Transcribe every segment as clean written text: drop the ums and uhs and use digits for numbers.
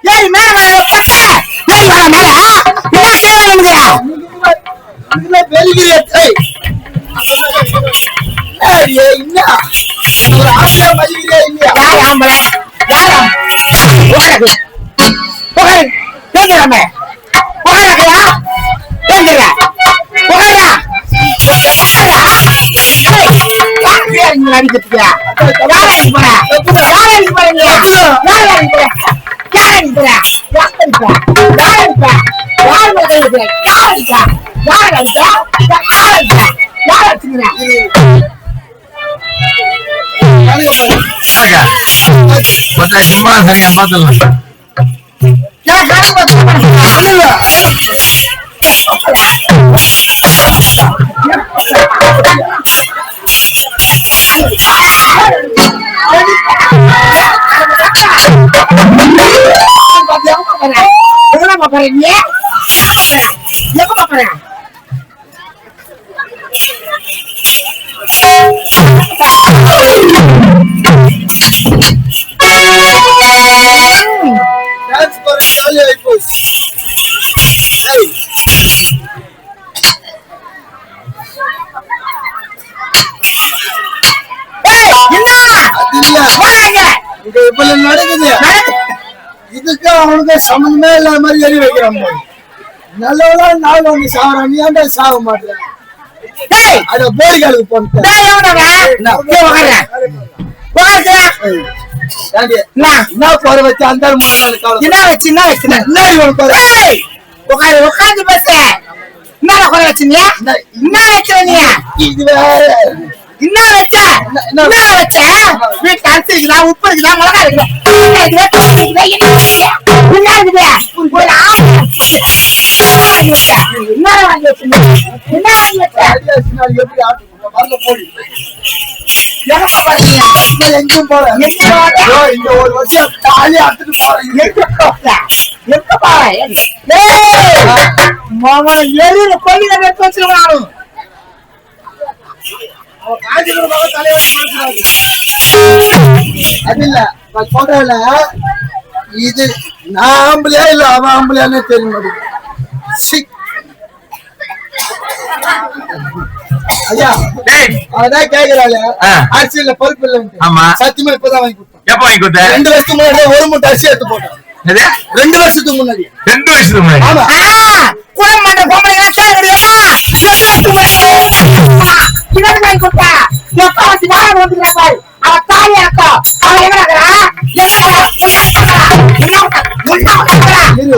ஏய் மேல பட்ட ஏய் வர மேல என்ன செய்யணும்ங்க இதுல பெருகிறியே ஏய் என்ன ஒரு ஆம்பளை மதிக்கிறே இல்லையா யார் ஆம்பளை யாரா போறக்கு போறே பேசுறமே போறக்கயா பேசுற போறயா ஏய் நீ அடிச்சிட்டியா யாரடி போற யாரடி போறீங்க யாரடி போற யாரடி போற யாரடி போற யாரடி போற யாரடி போற யாரடி போற இதுக்கு அவனுக்கு சம்பந்தமே இல்லாத மாதிரி எரி வைக்கிறான் நல்லவளா நாள் வந்து சாவறான் நீ ஏன்டா சாக மாட்டேன் அத போலிகளுக்கு போன என்ன போற வச்சு அந்த என்ன வச்சு என்ன வச்சு உட்காந்து பேச என்ன குறை வச்சுங்க என்ன வச்சு நீ இது என்ன வச்ச என்ன வச்ச வீட்டு அரிசி இருக்குதா உப்பு இருக்குதா மிளகா இருக்குதா எங்கேயும் போற இந்த ஒரு வருஷம் தாலி அத்துட்டு போறேன் எரியில கொல்லில வெட்டு வச்சிருக்கான் அது இல்ல நான் சொல்றேன்ல இது நான் ஆம்பளையா இல்ல அவன் ஆம்பளையானே தெரிய மாட்டேங்குது ஐயா அதான் கேக்குறாள் அரிசியில பருப்பு இல்ல சத்தியமா இப்பதான் வாங்கி கொடுத்தேன் எப்ப வாங்கி கொடுத்தேன் 2 வருஷத்துக்கு முன்னாடி ஒரு மூட்டை அரிசி எடுத்து போட்டேன் 2 வருஷத்துக்கு முன்னாடி 2 வருஷத்துக்கு முன்னாடி ஆமா குளமாட்ட பொம்பளைங்க கேக்குறியம்மா 2 வருஷத்துக்கு முன்னாடி இவன் வாங்கி கொடுத்தா எப்ப வந்து வாங்க வந்துறா பாரு அவ தாலி அக்கா அவ என்னங்கறா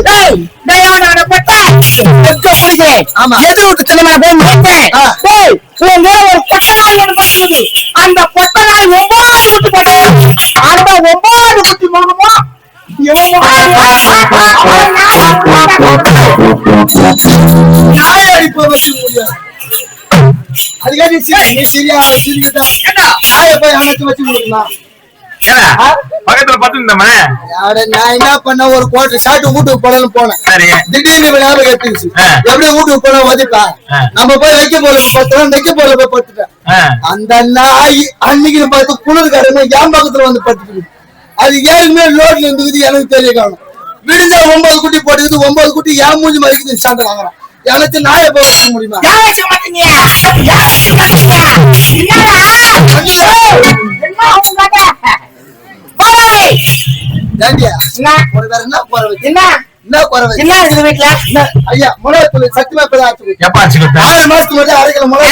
டேய் டேய் பட்டா எங்க புடிச்சே ஆமா எது விட்டு தெரியுமா போய் முட்டேன் டேய் உங்க ஒரு பொட்டனாய் என்ன பண்ணுது அந்த பொட்டனாய் 9 குட்டி போட்டா அந்த 9 குட்டி மூணுமா நாய் அடிப்ப வச்சு முடியாது அதுக்கே நீ சரியா சிரிக்கிட்டா நாயை போய் அணைச்சு வச்சு முடியலாம் பக்கத்துல பத்துமா நான் என்ன பண்ண ஒரு கோட்டை சாட்டு வீட்டுக்கு போனு போனேன் திடீர்னு ஞாபகம் எடுத்துச்சு எப்படி வீட்டுக்கு போன வதிப்பா நம்ம போய் வைக்க போல பத்துறோம் வைக்க போல போய் பத்துட்டேன் அந்த நாய் அன்னைக்கு பார்த்து குளிர்காரங்க என் பக்கத்துல வந்து பத்துட்டு அது ஏழுமே லோட்ல இருந்துக்குது எனக்கு தெரிய காணும் விடுஞ்சா 9 குட்டி போட்டுக்குது 9 குட்டி ஏன் மூஞ்சி மறைக்குது சாண்டை வாங்குறான் எனக்கு நாயை போய் வச்சுக்க முடியுமா ஐயா முளை சத்தியமா 6 மாசத்துக்கு 1/2 கிலோ முளை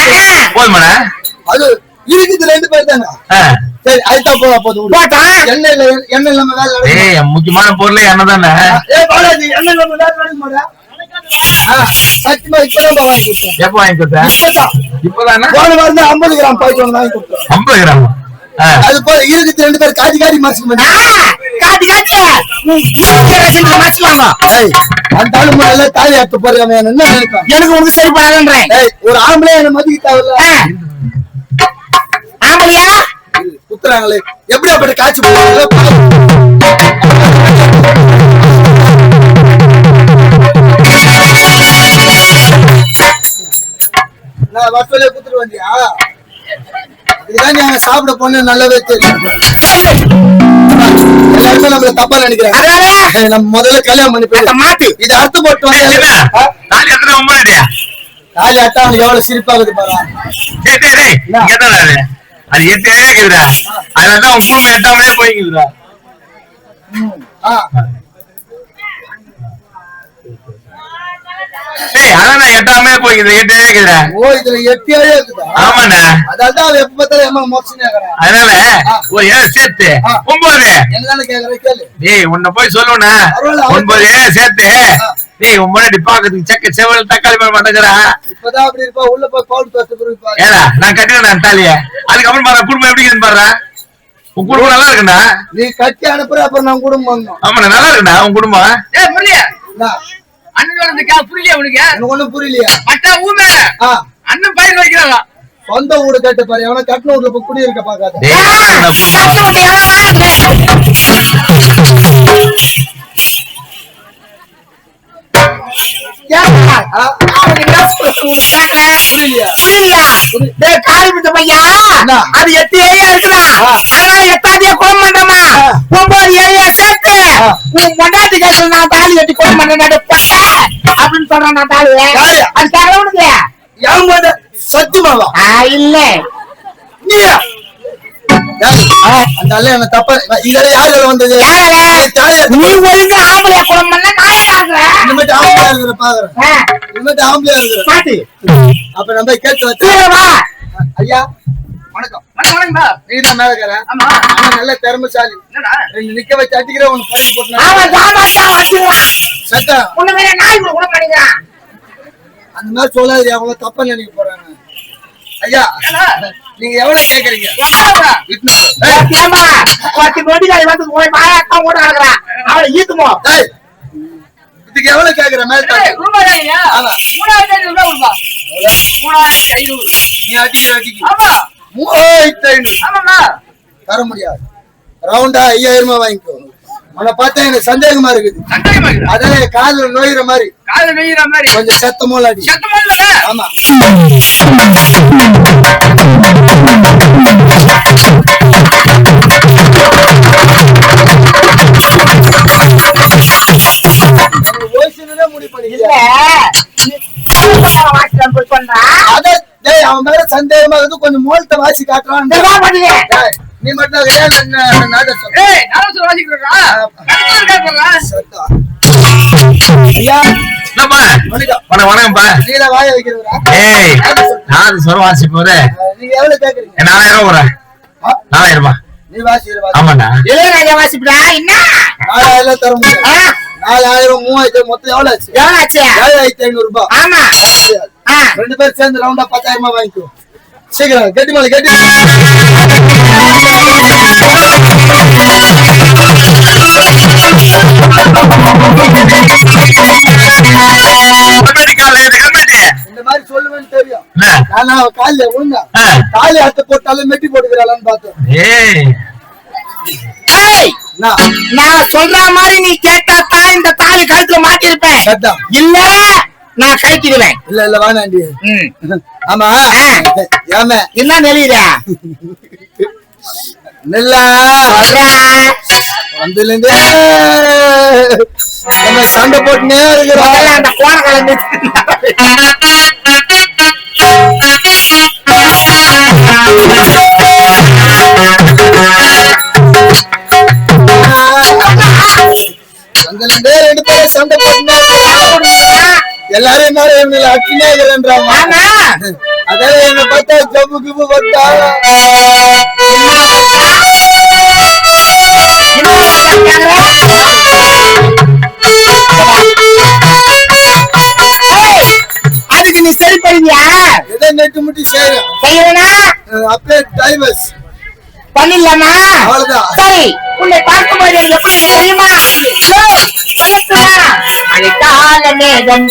அது இருக்குது 2 பேர் தானே சரி அதுதான் போவா போதும் எண்ணெய் இல்லாம வேலை முக்கியமான பொருள் எண்ணெய் தானே பாலாஜி எண்ணெய் இல்லாம வேலை நடக்க மாட்டா சத்தியமா இப்பதான் வாங்கி கொடுத்தேன் எப்ப வாங்கி கொடுத்தேன் இப்பதான் போன வாரம் 50 கிராம் பாய்ச்சி வாங்கி கொடுத்தேன் 50 கிராம் அது போல இருக்குது 2 பேர் காட்டி காட்டி மாசுக்கு காட்டி காட்டி அந்த ஆளு முன்னால தாலி அறுத்து போறேன் என்ன நினைப்பேன் எனக்கு உனக்கு சரி பண்ணாதன்றேன் ஒரு ஆம்பளை என்ன மதிக்க தேவையில்ல ஆம்பளையா குத்துறாங்களே எப்படி அப்படி காய்ச்சி நான் வசூலே குத்துட்டு வந்தியா இதுதான் நீங்க சாப்பிட போன நல்லாவே தெரியும் நம்மள தப்பா நினைக்கிறேன். நம்ம முதல்ல கல்யாணம் பண்ணி போய் மாத்து இது அர்த்த போட்டு தாலி அட்டா அவனுக்கு எவ்வளவு சிரிப்பாகுது பாரு. அது எட்டே இருக்குதுடா. அதனாலதான் உன் குடும்பம் எட்டாமலே போய்க்குதுடா. அதான் எட்டாமே போய்க்குது. எட்டே இருக்குதுடா. ஓ இதுல எட்டியாவே இருக்குதா? ஆமாண்ணா. அதான் எப்ப பார்த்தாலும் மோசனே ஆகுறேன். அதனால ஒரு 7 சேர்த்து 9. என்னன்னு கேக்குறேன் கேளு. டேய் உன்னை போய் சொல்லணும்னா 9 சேர்த்து. டேய் உன் முன்னாடி பாக்கிறதுக்கு சக்க செவல் தக்காளி பழம் மாட்டேங்கிறா. இப்பதான் அப்படி இருப்பா. உள்ள போய் பவுல் பேச போயிருப்பா. ஏடா நான் கட்டினேன் தாலிய. அதுக்கப்புறம் பாரு குடும்பம் எப்படி இருக்குன்னு பாரு. உன் குடும்பம் நல்லா இருக்குண்ணா. நீ கட்டி அனுப்புற அப்புறம் நான் குடும்பம் வந்தோம். ஆமா நல்லா இருக்குண்ணா உன் குடும்பம். அண்ணன் புரியலையா உனக்கு? ஒண்ணும் புரியலையா? அண்ணன் பயிர் வைக்கிறாங்க. சொந்த வீடு கட்டு பாரு. எவனா கட்டின வீட்டுல போய் குடியிருக்க பாக்காத. அது 8 ஏரியா இருக்குதா? அதனால 8ஆவது குளம் பண்றமா 9 ஏரியா சேர்த்து உன் பொண்டாட்டி கேட்கல நான் தாலி கட்டி குளம் பண்றேன் அப்படின்னு சொல்றேன். நான் தாலி அது கேட்கல உனக்கு சத்தியமாவா? இல்ல அந்த என்ன தப்பா இதெல்லாம் யாரு வந்தது? நீ ஒழுங்கா ஆம்பளையா குளம் பண்ண நாயா இருக்கிறேன். இனிமேட்டு ஆம்பளையா இருக்கிற பாக்குறேன். இனிமேட்டு ஆம்பளையா இருக்கிறேன். அப்ப நம்ம கேட்டு வச்சு ஐயா வணக்கம். நீதான் மேல இருக்கிற. நல்ல திறமைசாலி. நிக்க வச்சு அடிக்கிற உனக்கு பண்ணி போட்டு சட்டம் அந்த மாதிரி சொல்லாது. அவங்கள தப்பா நினைக்க போறாங்க. ஐயா நீங்க எவ்வளவு கேக்குறீங்க? இதுக்கு எவ்வளவு கேக்குற? நீ அடிக்கிற 3500 தர முடியாது. ரவுண்டா 5000 வாங்கிக்கோ. உன்னை பார்த்தா எனக்கு சந்தேகமா இருக்குது. அதான் காதுல நோயிற மாதிரி கொஞ்சம் சத்தமோல அடி. ஆமா அவன் மேல சந்தேகமா இருந்து கொஞ்சம் மோல்ட்ட வாசி காட்டுறான். நீ மட்டும் வணக்கம்ப்பா. வாய வைக்கிறா. நான் சொரவாசி போறேன். நீங்க எவ்வளவு கேக்குறீங்க? 4000 போறேன். 4000. நீ வாசி. ஆமாண்ணா. வாசிப்பா என்ன 4000 தர முடியாது. 4000 3000 மொத்தம் எவ்வளவு ஆச்சு? 7500 ரூபாய். ஆமா 2 பேரும் சேர்ந்து ரவுண்டா 10000 வாங்கிக்கோ. சீக்கிரம் கெட்டி மேல கெட்டி. இந்த மாதிரி சொல்லுவேன்னு தெரியும். ஆனா காலையில ஒழுங்கா காலி அட்டை போட்டாலும் மெட்டி போட்டுக்கிறாளான்னு பார்த்தேன். நான் சொல்ற மாதிரி நீ கேட்டாத்தான் இந்த தாலி கழுத்துல மாட்டிருப்பேன். இல்ல நான் கழிச்சிடுவேன். இல்ல வேணாண்டி. ஆமா ஏமா என்ன நெலிற நெல்லா வந்துல இருந்தே சண்டை போட்டுனே இருக்கிறோம். அந்த கோண கலந்து ரெண்டு பேரும் சண்டை போட்டுனே எல்லாரும் என்ன அக்கினே இருக்கிறேன்றாங்க. அதாவது என்ன பார்த்தா ஜம்மு கிப்பு பார்த்தா அதுக்கு நீ சரி பண்ணியா? எதை நெட்டு முட்டி செய்யறேனா அப்படியே டைவர்ஸ் பண்ணிடலாமா? அவ்வளவுதான். சரி உன்னை பார்க்கும்போது எப்படி தெரியுமா? அழைத்தால மேகம்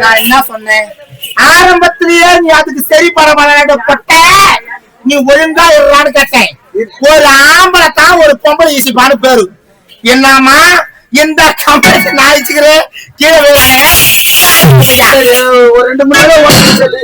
நான் என்ன சொன்னேன்? ஆரம்பத்திலேயே நீ அதுக்கு சரி பரவாயில்ல நீ ஒழுங்கா இருறான்னு கேட்டேன். ஒரு ஆம்பளை தான் ஒரு பொம்பளை ஈசிப்பான்னு பேரு. என்னமா இந்த கம்பெனி நாய்ச்சுக்கிறேன் கீழே ஒரு 2 மணி நேரம் சொல்லி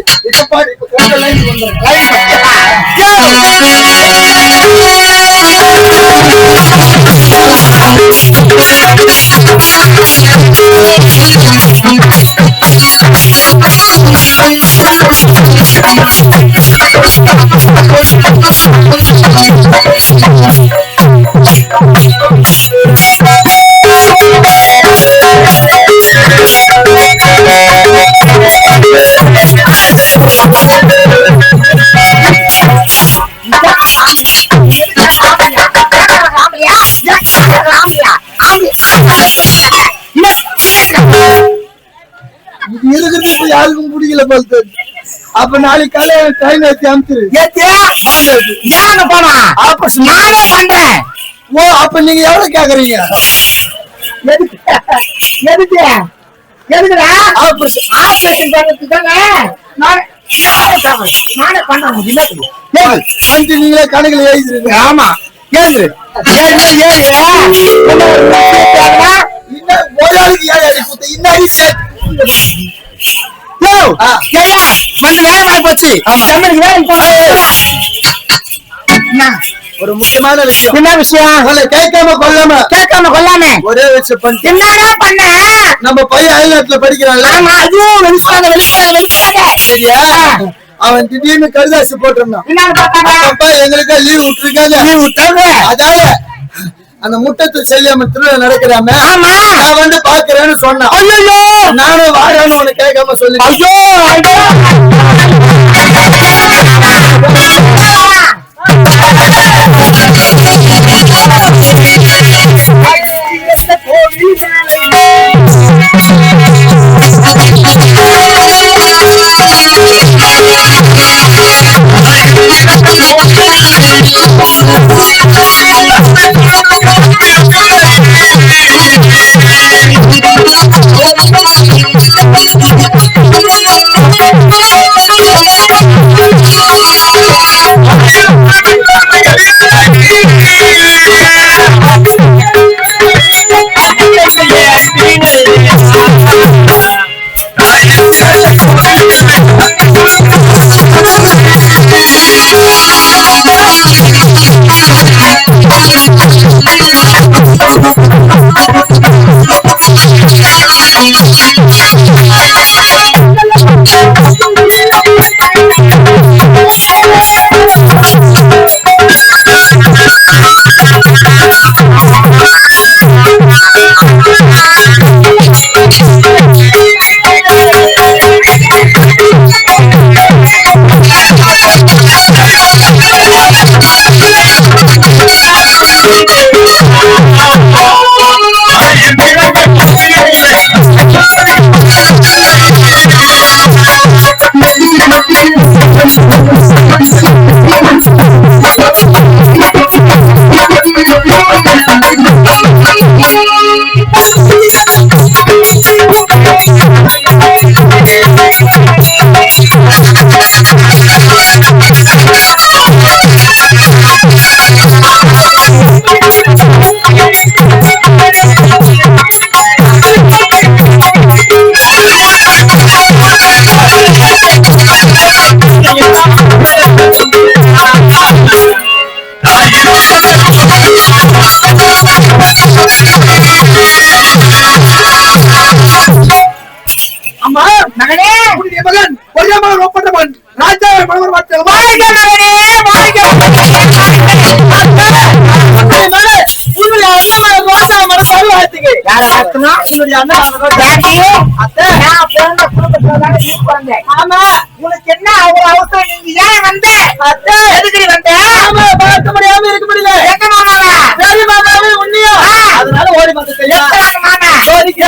இருக்கிறது யாருக்கும் பிடிக்கல போல. அப்ப நாளைக்கு காலையில ட்ரெயின் ஏத்தி அமுத்துரு. போனா நானே பண்றேன். ஓ அப்ப நீங்க எவ்வளவு கேக்குறீங்க? எதுக்கு எதுக்குடா? ஆபரேஷன் பண்ணதுக்கு தானே நானே பண்றேன். நீங்களே கணக்குல எழுதிருங்க. ஆமா ஏழு ஒராளுக்கு 7 கொடுத்த ஒரு முக்கியமான விஷயம். என்ன விஷயம்? கேட்காம கொள்ளாம ஒரே விஷயம் பண்ணி என்னடா பண்ண? நம்ம பையன் அயல்நாட்டுல படிக்கிறான்ல. சரியா? அவன் திடீர்னு கடிதாசி போட்டிருந்தான். எங்களுக்கு லீவ் விட்டுருக்காங்க. அதால அந்த முட்டத்து செல்லியம்ம திருவிழா நடக்கிறாம நான் வந்து பாக்குறேன்னு சொன்னான். நானும் வாரான்னு உனக்கு கேட்காம சொல்லி உனக்கு என்ன அவ்வளவு அவசரம்? நீங்க ஏன் வந்த? எதுக்கு வந்த? பார்க்க முடியாம இருக்க முடியல. எங்க மாமாவா? சரி மாமாவே உன்னையா? அதனால ஓடி வந்துட்டேன். மாமா சோதிக்க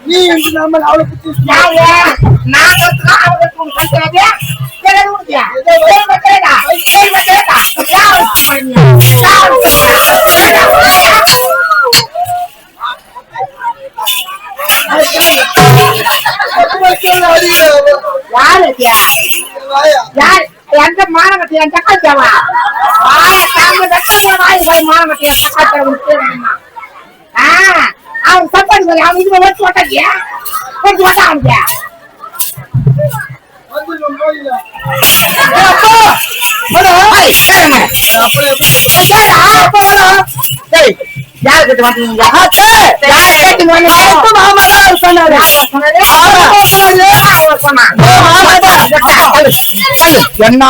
நீ நம்ம அவளை பத்தி எந்த மாணவத்தை என் சக்காச்சவா மாணவத்தை என் சக்காச்சவன் அவன் சப்பாடி போய் அவன் இதுல வச்சு ஓட்டாக்கியா வச்சு ஓட்டாங்க என்ன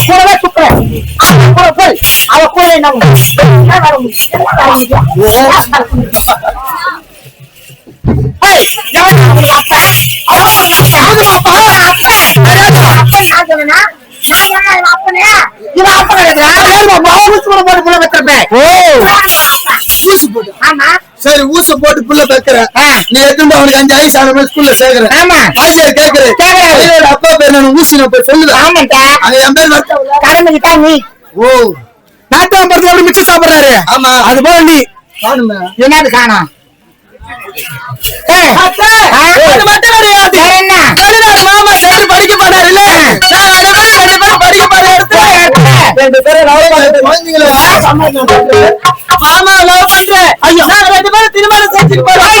கூடவே சுத்துறேன் அவ கூட என்ன சரி ஊச போட்டு புள்ள பெக்கிற நீ எத்தனை அவனுக்கு 5 வயசு ஆன ஸ்கூல்ல சேர்க்கிறேன் கேக்குறேன் அப்பா பேர் நான் ஊசி போய் சொல்லுவேன் அது என் பேர் கடந்துகிட்டா நீ ஓ நாட்டாம் பருத்தி எப்படி மிச்சம் சாப்பிடுறாரு ஆமா அது போல நீ காணுமே என்னது காணோம் மாமா சேர்த்து படிக்க போறாருல்ல படிக்க போற மாமா லவ் பண்றேன் ஐயோ நான் 2 பேரும் திருமணம் செஞ்சுட்டு போறோம்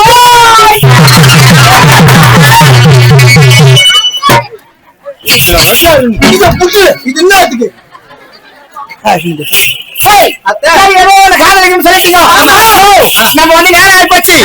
இது என்னத்துக்கு நம்ம வந்து நேரம் ஆயிப்போச்சு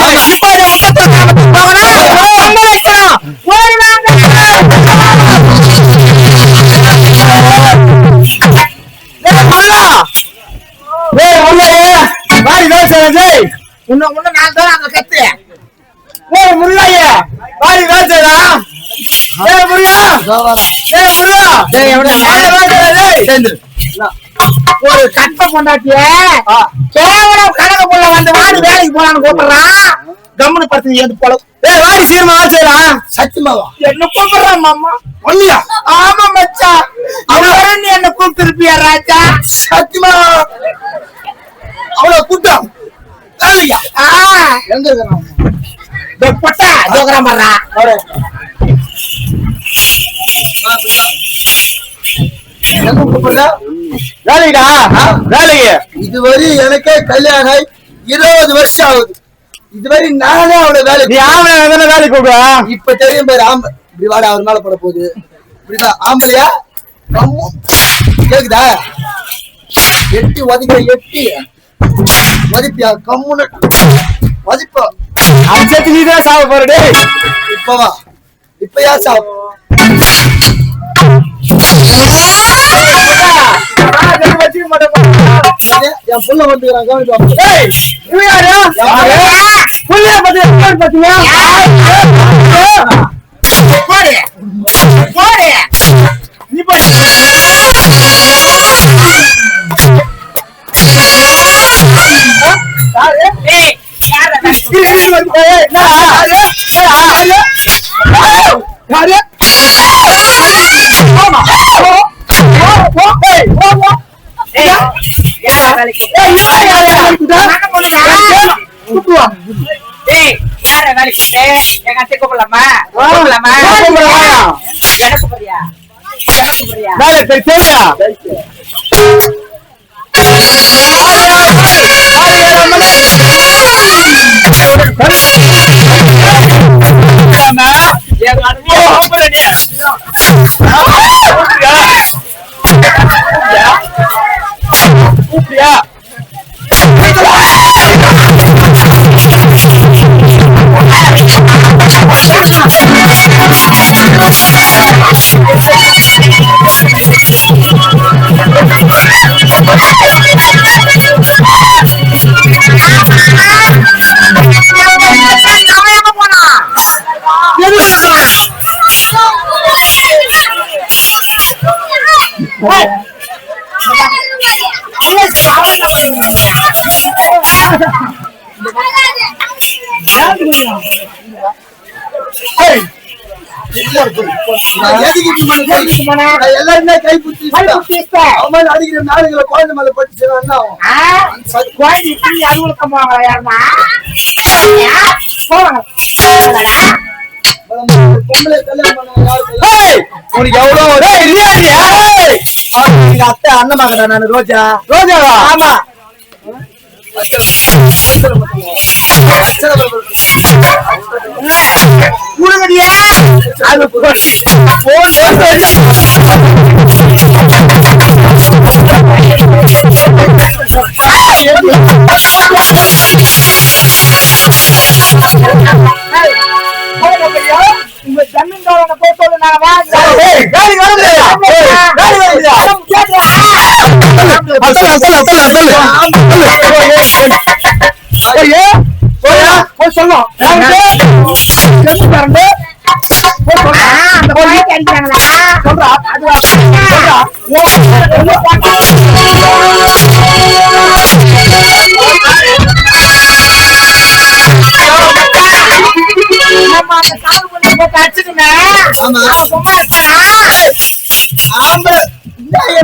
ஒரு கட்ட பொண்டாட்டிய கேவலம் கணக்குள்ள வந்து வாடி வேலைக்கு போலான்னு கூப்பிடுறான் கம்முனு படுத்து ஏது போல வாடி சீர்மா செய்யலாம் சத்தியமாவா என்ன கூப்பிடுறான் மாமா ஒன்னியா ஆமா மச்சா அவன் நீ என்ன கூப்பிட்டுருப்பியா ராஜா சத்தியமா அவ்வளவு கூட்டம் எங்க இருக்கிறான் பொட்டா ஜோகரம் பண்றா வேலைடா வேலைக்கு இதுவரை எனக்கே கல்யாணம் 20 வருஷம் ஆகுது இதுவரை நானே அவளை வேலைக்கு வேலைக்கு கூப்பிடுவா இப்ப தெரியும் பேரு ஆம்பளை இப்படி வாடா அவர் மேல போட போகுது இப்படிதான் ஆம்பளையா கேக்குதா எட்டி ஒதுக்க எட்டி மதிப்பியா கம்முன்னு மதிப்பா அஞ்சத்து நீதான் சாவ போறடே இப்பவா இப்ப யார் சாவ என் புள்ள வந்து எல்லாருமே கை புத்தி அடிக்கிற நாடுகளை குழந்தை மேல பட்டு உனக்கு எவ்வளவு எங்க அத்தை அண்ணமாக்கடா நான் ரோஜா ரோஜாவா ஆமா உனகடியா அது உங்க ஜமீன்தாரனை போய் சொல்லு நான்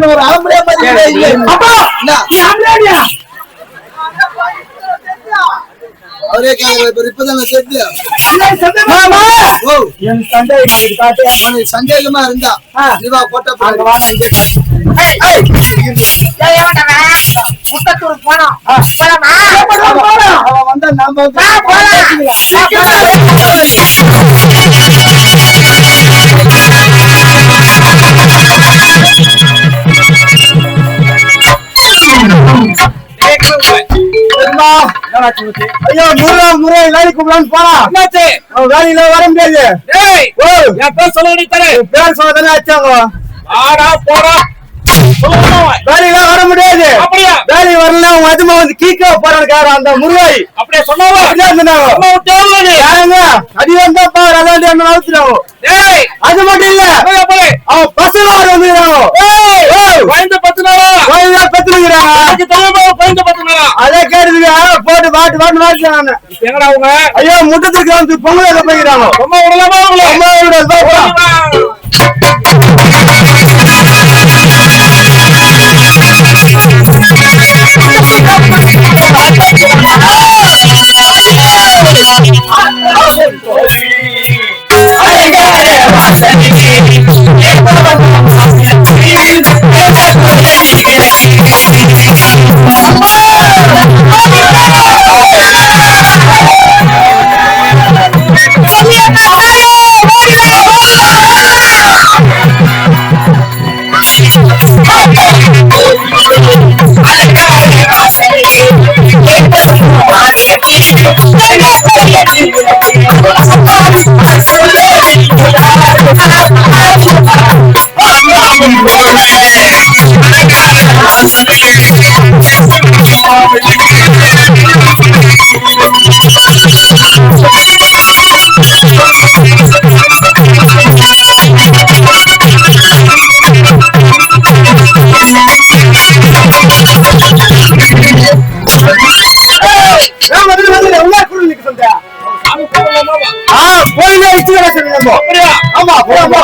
ஒரு ஆம்பளை அவரே இப்பதான் சந்தேகமா இருந்தா முட்டத்தூர் போனோம் அவன் வந்தா நாம ஐயோ முறை வேலைக்கு கூப்பிடலான்னு போனா வேலையில வர முடியாது பேர் சொல்லதானே ஆச்சாங்க வேலையில வர முடியாது வேலைக்கு வரல உங்க அதிகமா வந்து கீக்க போறாரு அந்த முருகாய் அப்படியே சொன்னாங்க அதிகம் தான் பாரு அதான் என்ன நவுத்துறாங்க அது மட்டும் இல்ல அவன் பசங்க வந்து அதே கேட்டு போட்டு பாட்டு பாட்டு மாட்டாங்க ஐயோ முட்டத்துக்கு வந்து பொங்கல் போய்க்கிறாங்க ஆமா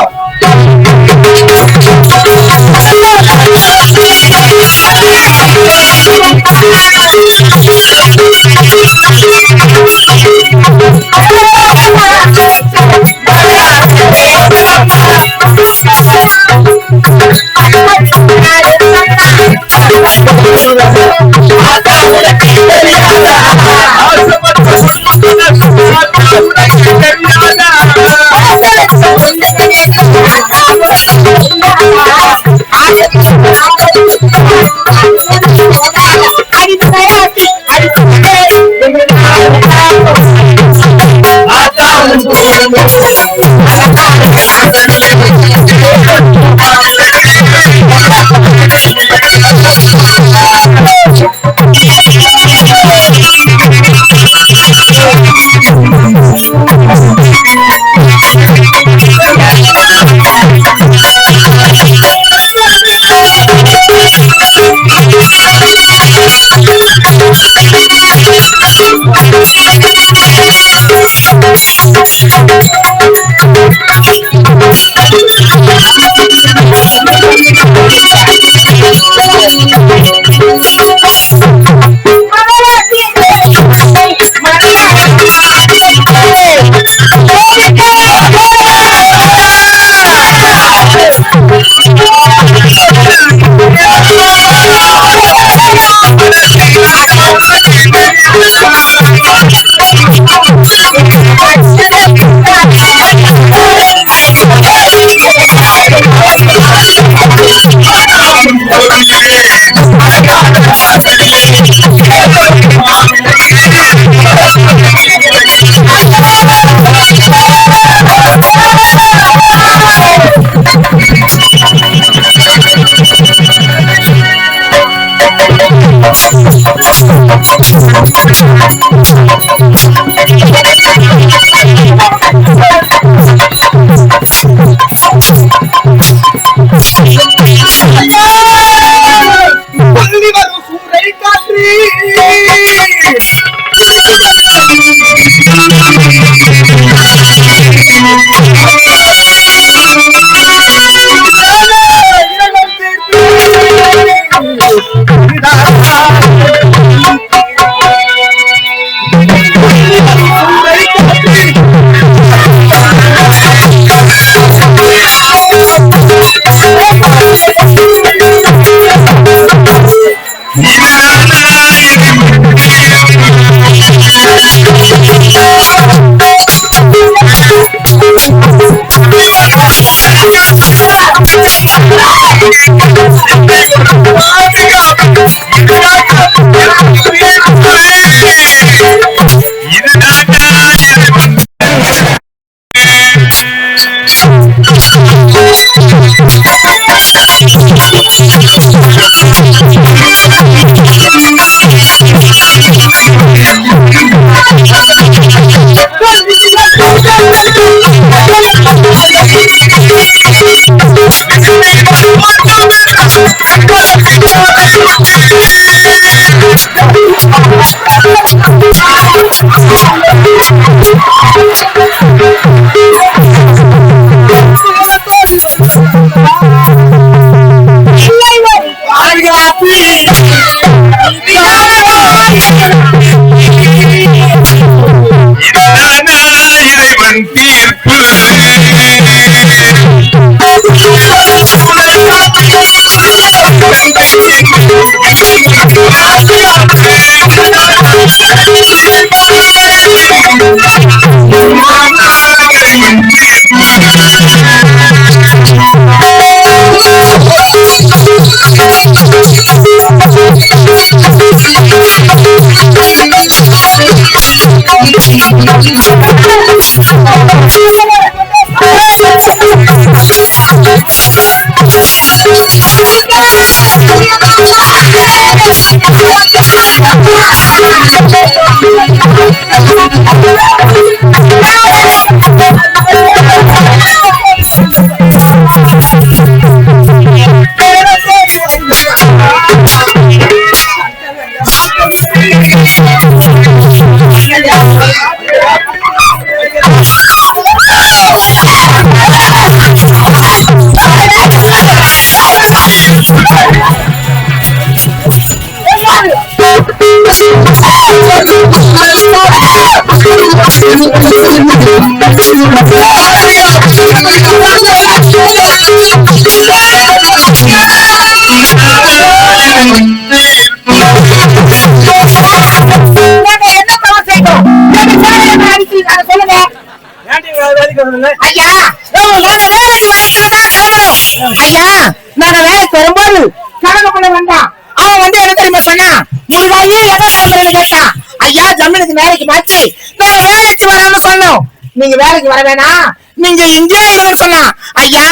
நீங்க வேலைக்கு வர வேணாம், நீங்க இங்கே சொன்னா ஐயா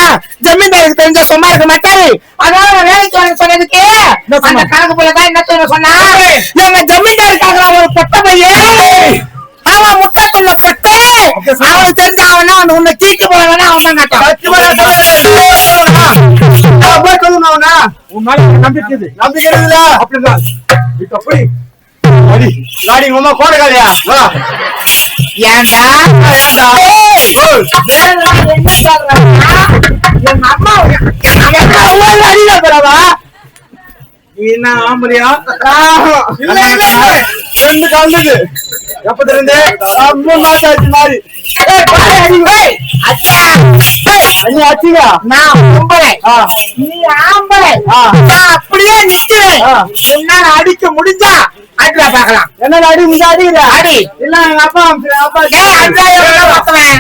ஜமீன்தாருக்கு தெரிஞ்ச சும்மா இருக்க மாட்டாரு, அதனால வேலைக்கு வர சொன்னதுக்கு அந்த கணக்கு போலதான் என்ன சொன்னா, எங்க ஜமீன்தாருக்காக ஒரு பொட்ட பையன் அவன் முட்டத்துள்ள பொட்டு அவன் தெரிஞ்ச அவனா அவன் உன்னை தீக்கு போறவனா அவன் நம்பிக்கை அப்படிதான் லாடி உங்க அம்மா கோடைக்காலியா வா ஏன்டா ஏண்டா வேற என்ன சொல்றா எங்க அம்மா அடியா தரவா நீ என்ன ஆம்பரியா இல்ல இல்ல ரெண்டு கலந்தது எப்ப தெரிந்து 3 நாள் ஆச்சு மாதிரி அண்ணி அச்சிங்க நான் பொம்பளை நீ ஆம்பளை நான் அப்படியே நிக்கிறேன் என்னால அடிக்க முடிஞ்சா அடில பாக்கலாம் என்ன அடி நீங்க அடிக்கிற அடி இல்ல எங்க அப்பா அப்பா அடியா எவ்வளவு பத்துவேன்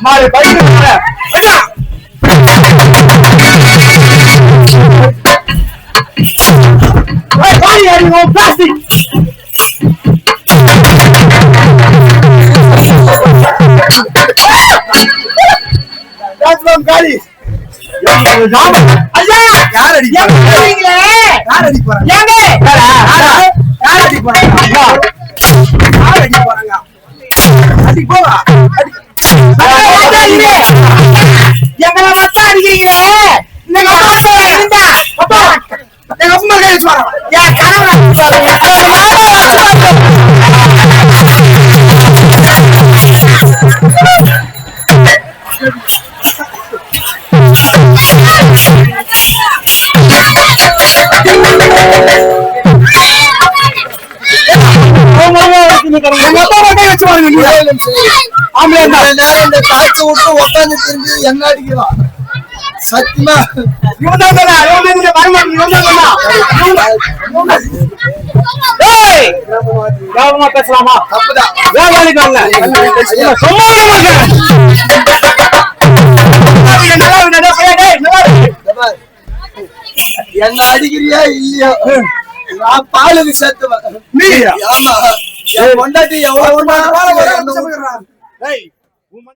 மாறு பைக்கு பாடி அடிங்க பிளாஸ்டிக் காலி ஐயா யார் அடி யார் அடி போறாங்க யார் அடி போறாங்க அடி போவா எங்களை மட்டும் அடிக்கிறீங்களே எங்க அம்மா கையில என் என்ன அடிக்கலாம் சத்தியமா பேசலாமா தப்புதான் என்ன அடிக்கிறியா இல்லையா நான் பாலுக்கு சேர்த்துவேன் நீ ஆமா கொண்டாட்டி எவ்வளவு